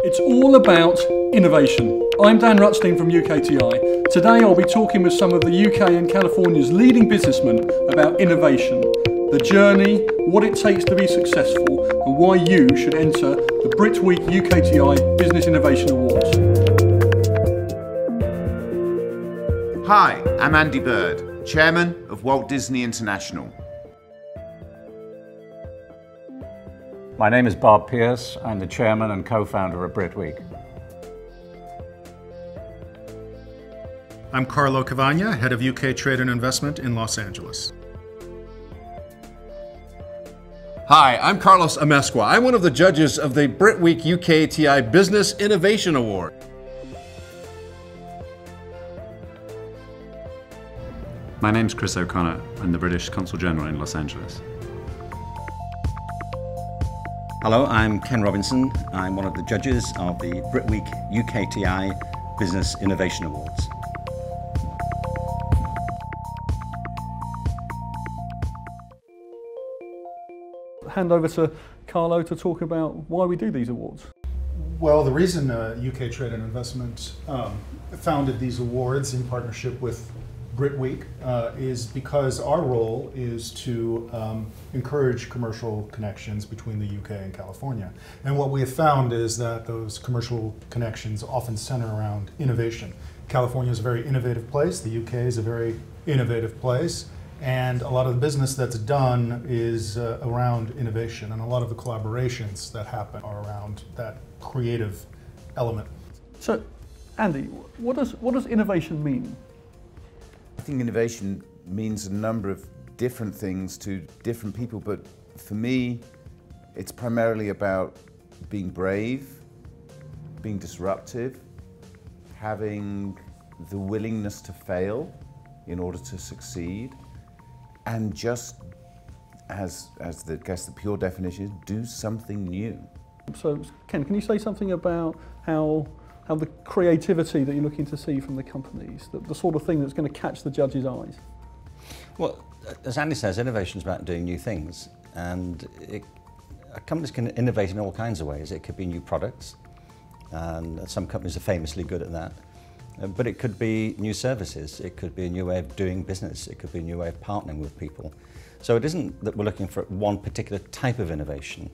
It's all about innovation. I'm Dan Rutstein from UKTI. Today I'll be talking with some of the UK and California's leading businessmen about innovation, the journey, what it takes to be successful, and why you should enter the Brit Week UKTI Business Innovation Awards. Hi, I'm Andy Bird, Chairman of Walt Disney International. My name is Bob Pearce. I'm the chairman and co-founder of Brit Week. I'm Carlo Cavagna, head of UK Trade and Investment in Los Angeles. Hi, I'm Carlos Amesqua. I'm one of the judges of the Brit Week UKTI Business Innovation Award. My name's Chris O'Connor. I'm the British Consul General in Los Angeles. Hello, I'm Ken Robinson. I'm one of the judges of the Brit Week UKTI Business Innovation Awards. Hand over to Carlo to talk about why we do these awards. Well, the reason UK Trade and Investment founded these awards in partnership with Brit Week is because our role is to encourage commercial connections between the UK and California. And what we have found is that those commercial connections often center around innovation. California is a very innovative place, the UK is a very innovative place, and a lot of the business that's done is around innovation, and a lot of the collaborations that happen are around that creative element. So, Andy, what does innovation mean? I think innovation means a number of different things to different people, but for me, it's primarily about being brave, being disruptive, having the willingness to fail in order to succeed, and just, as the pure definition is, do something new. So, Ken, can you say something about how the creativity that you're looking to see from the companies, the sort of thing that's going to catch the judge's eyes? Well, as Andy says, innovation is about doing new things, and companies can innovate in all kinds of ways. It could be new products, and some companies are famously good at that. But it could be new services, it could be a new way of doing business, it could be a new way of partnering with people. So it isn't that we're looking for one particular type of innovation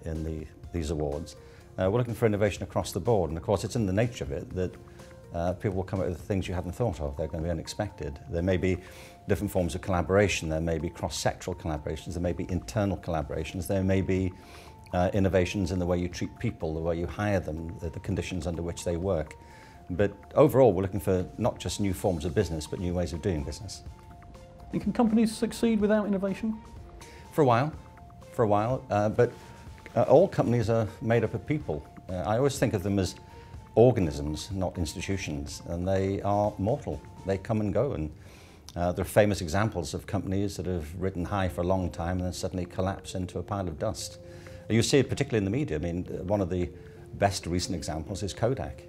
in these awards. We're looking for innovation across the board, and of course it's in the nature of it that people will come up with things you hadn't thought of. They're going to be unexpected. There may be different forms of collaboration, there may be cross-sectoral collaborations, there may be internal collaborations, there may be innovations in the way you treat people, the way you hire them, the conditions under which they work. But overall we're looking for not just new forms of business, but new ways of doing business. And can companies succeed without innovation? For a while, but all companies are made up of people. I always think of them as organisms, not institutions, and they are mortal. They come and go, and there are famous examples of companies that have ridden high for a long time and then suddenly collapse into a pile of dust. You see it particularly in the media. I mean, one of the best recent examples is Kodak.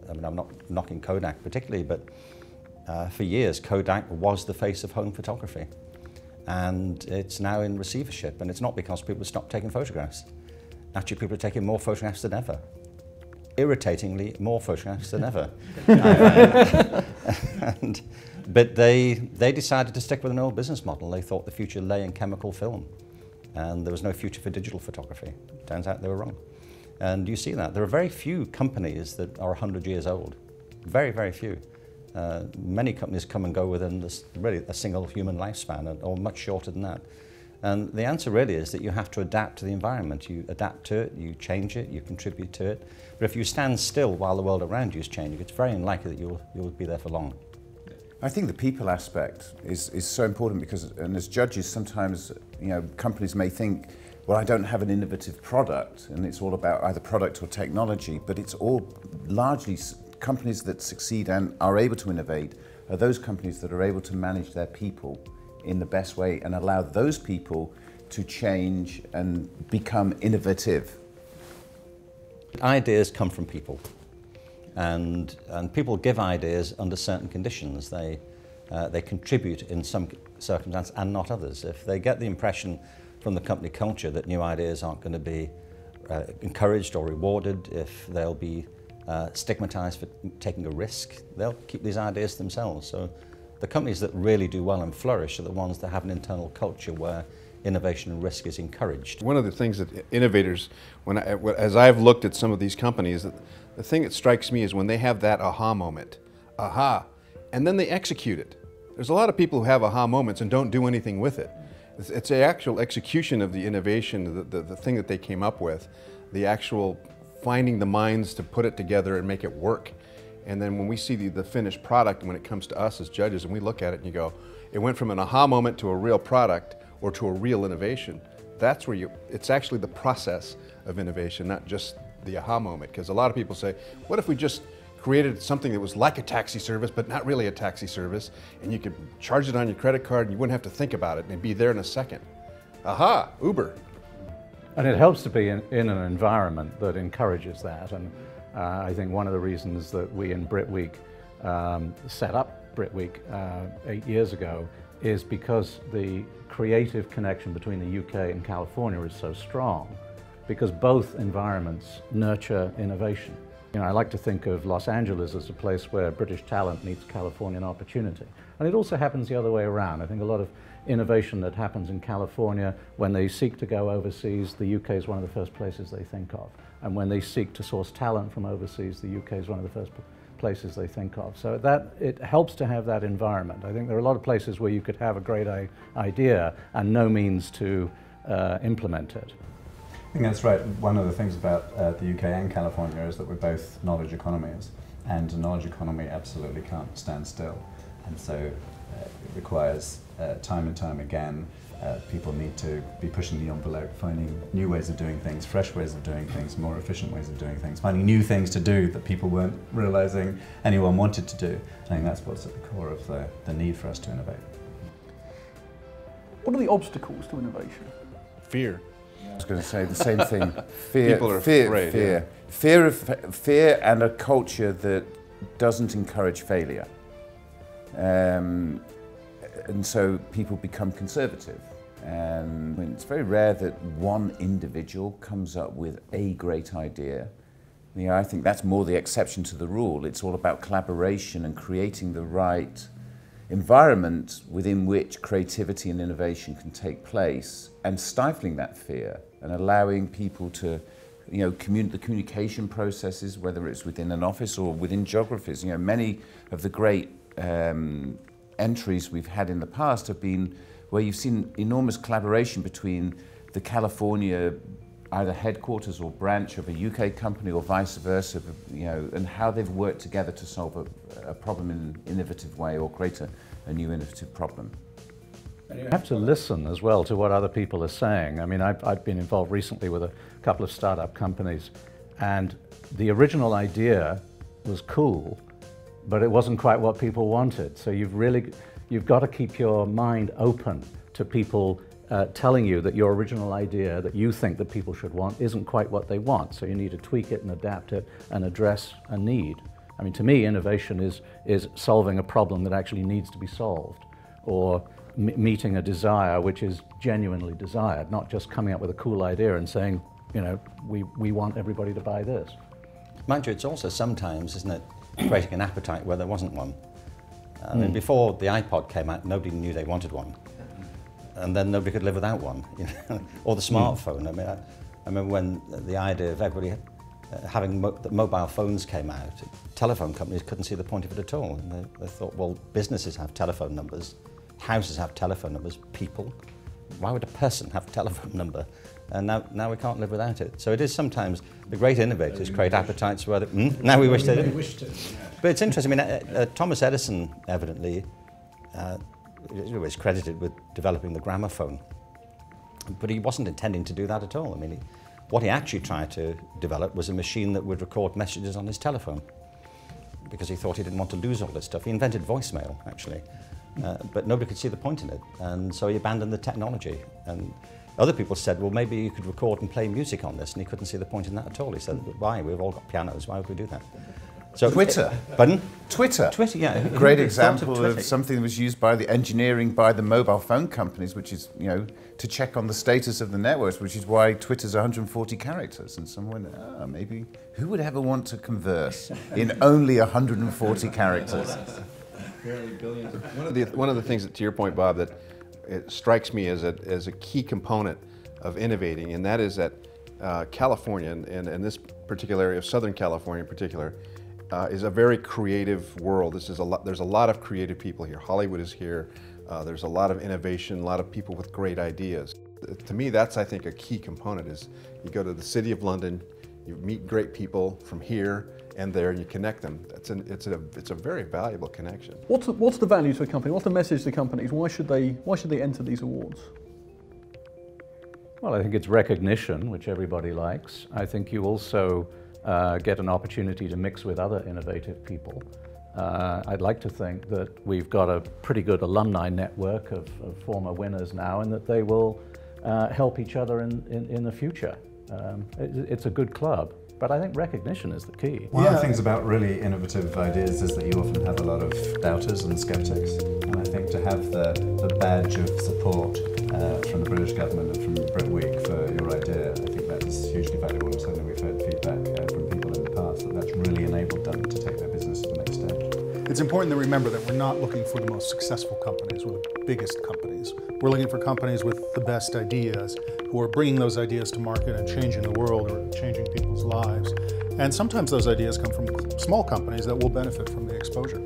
I mean, I'm not knocking Kodak particularly, but for years Kodak was the face of home photography. And it's now in receivership, and it's not because people have stopped taking photographs. Actually, people are taking more photographs than ever. Irritatingly, more photographs than ever. But they decided to stick with an old business model. They thought the future lay in chemical film, and there was no future for digital photography. Turns out they were wrong. And you see that. There are very few companies that are 100 years old. Very, very few. Many companies come and go within really a single human lifespan, or much shorter than that. And the answer really is that you have to adapt to the environment. You adapt to it, you change it, you contribute to it. But if you stand still while the world around you is changing, it's very unlikely that you'll be there for long. I think the people aspect is so important because, and as judges, sometimes companies may think, well, I don't have an innovative product, and it's all about either product or technology, but it's all largely companies that succeed and are able to innovate are those companies that are able to manage their people in the best way and allow those people to change and become innovative. Ideas come from people, and people give ideas under certain conditions. They contribute in some circumstances and not others. If they get the impression from the company culture that new ideas aren't going to be encouraged or rewarded, if they'll be stigmatized for taking a risk, they'll keep these ideas to themselves. So the companies that really do well and flourish are the ones that have an internal culture where innovation and risk is encouraged. One of the things that innovators, as I've looked at some of these companies, the thing that strikes me is when they have that aha moment, and then they execute it. There's a lot of people who have aha moments and don't do anything with it. It's the actual execution of the innovation, the thing that they came up with, the actual finding the minds to put it together and make it work. And then when we see the finished product, when it comes to us as judges, and we look at it and you go, it went from an aha moment to a real product or to a real innovation. That's where it's actually the process of innovation, not just the aha moment. Because a lot of people say, what if we just created something that was like a taxi service, but not really a taxi service, and you could charge it on your credit card and you wouldn't have to think about it and it'd be there in a second. Aha, Uber. And it helps to be in an environment that encourages that. And I think one of the reasons that we in Brit Week set up Brit Week 8 years ago is because the creative connection between the UK and California is so strong, because both environments nurture innovation. You know, I like to think of Los Angeles as a place where British talent meets Californian opportunity. And it also happens the other way around. I think a lot of innovation that happens in California, when they seek to go overseas, the UK is one of the first places they think of. And when they seek to source talent from overseas, the UK is one of the first places they think of. So it helps to have that environment. I think there are a lot of places where you could have a great idea and no means to implement it. I think that's right. One of the things about the UK and California is that we're both knowledge economies, and a knowledge economy absolutely can't stand still. And so it requires time and time again, people need to be pushing the envelope, finding new ways of doing things, fresh ways of doing things, more efficient ways of doing things, finding new things to do that people weren't realizing anyone wanted to do. I think that's what's at the core of the need for us to innovate. What are the obstacles to innovation? Fear. I was going to say the same thing. Fear, People are afraid. Fear and a culture that doesn't encourage failure. And so people become conservative. And it's very rare that one individual comes up with a great idea. You know, I think that's more the exception to the rule. It's all about collaboration and creating the right environment within which creativity and innovation can take place, and stifling that fear and allowing people to, you know, the communication processes, whether it's within an office or within geographies. You know, many of the great entries we've had in the past have been where you've seen enormous collaboration between the California either headquarters or branch of a UK company or vice versa, you know, and how they've worked together to solve a problem in an innovative way or create a new innovative problem. And you have to listen as well to what other people are saying. I mean, I've been involved recently with a couple of startup companies, and the original idea was cool, but it wasn't quite what people wanted. So you've got to keep your mind open to people telling you that your original idea that you think that people should want isn't quite what they want. So you need to tweak it and adapt it and address a need. I mean, to me, innovation is solving a problem that actually needs to be solved, or meeting a desire which is genuinely desired, not just coming up with a cool idea and saying, you know, we want everybody to buy this. Mind you, it's also sometimes, isn't it, creating an appetite where there wasn't one. I mean, before the iPod came out, nobody knew they wanted one. And then nobody could live without one, you know? Or the smartphone. I mean, I remember when the idea of everybody having mobile phones came out, telephone companies couldn't see the point of it at all. And they thought, well, businesses have telephone numbers, houses have telephone numbers, people. Why would a person have a telephone number? And now we can't live without it. So it is sometimes the great innovators create appetites where now we wish they didn't. But it's interesting. I mean, Thomas Edison evidently is credited with developing the gramophone, but he wasn't intending to do that at all. I mean, what he actually tried to develop was a machine that would record messages on his telephone, because he thought he didn't want to lose all this stuff. He invented voicemail, actually, but nobody could see the point in it, and so he abandoned the technology. And other people said, well, maybe you could record and play music on this, and he couldn't see the point in that at all. He said, why? We've all got pianos, why would we do that? So, Twitter. Pardon? Twitter. Twitter, yeah. Who Great would have thought example Twitter? of something that was used by the engineering by the mobile phone companies, which is, you know, to check on the status of the networks, which is why Twitter's 140 characters. And someone, maybe, who would ever want to converse in only 140 characters? Barely billions. One of the things that, to your point, Bob, that it strikes me as a key component of innovating, and that is that California, and this particular area of Southern California in particular, is a very creative world. There's a lot of creative people here. Hollywood is here. There's a lot of innovation, a lot of people with great ideas. To me, that's, I think, a key component is you go to the City of London, you meet great people from here and there, and you connect them. It's a very valuable connection. What's the value to a company? What's the message to companies? Why should they enter these awards? Well, I think it's recognition, which everybody likes. I think you also get an opportunity to mix with other innovative people. I'd like to think that we've got a pretty good alumni network of former winners now, and that they will help each other in the future. It's a good club, but I think recognition is the key. One of the things about really innovative ideas is that you often have a lot of doubters and skeptics, and I think to have the badge of support from the British government and from Brit Week for your idea, I think that's hugely valuable, and certainly we've heard feedback from people in the past that that's really enabled them to take their business to the next stage. It's important to remember that we're not looking for the most successful companies or the biggest companies. We're looking for companies with the best ideas, who are bringing those ideas to market and changing the world or changing people's lives. And sometimes those ideas come from small companies that will benefit from the exposure.